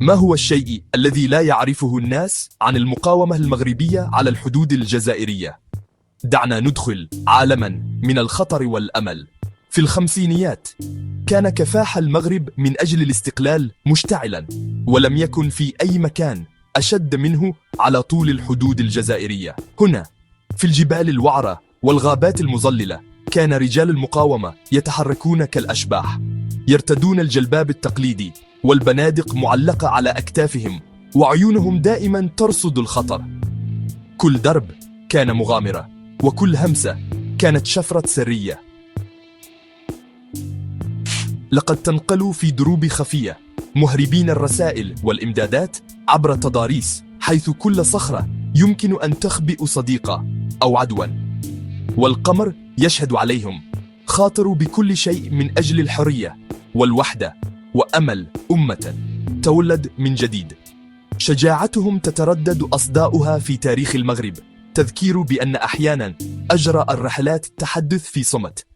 ما هو الشيء الذي لا يعرفه الناس عن المقاومة المغربية على الحدود الجزائرية؟ دعنا ندخل عالما من الخطر والأمل. في الخمسينيات كان كفاح المغرب من أجل الاستقلال مشتعلا، ولم يكن في أي مكان أشد منه على طول الحدود الجزائرية. هنا في الجبال الوعرة والغابات المظللة كان رجال المقاومة يتحركون كالأشباح، يرتدون الجلباب التقليدي والبنادق معلقة على أكتافهم، وعيونهم دائما ترصد الخطر. كل درب كان مغامرة، وكل همسة كانت شفرة سرية. لقد تنقلوا في دروب خفية، مهربين الرسائل والإمدادات عبر تضاريس، حيث كل صخرة يمكن أن تخبئ صديقا أو عدوا، والقمر يشهد عليهم. خاطروا بكل شيء من أجل الحرية والوحدة وأمل أمة تولد من جديد. شجاعتهم تتردد أصداؤها في تاريخ المغرب، تذكير بأن أحيانا أجرى الرحلات التحدث في صمت.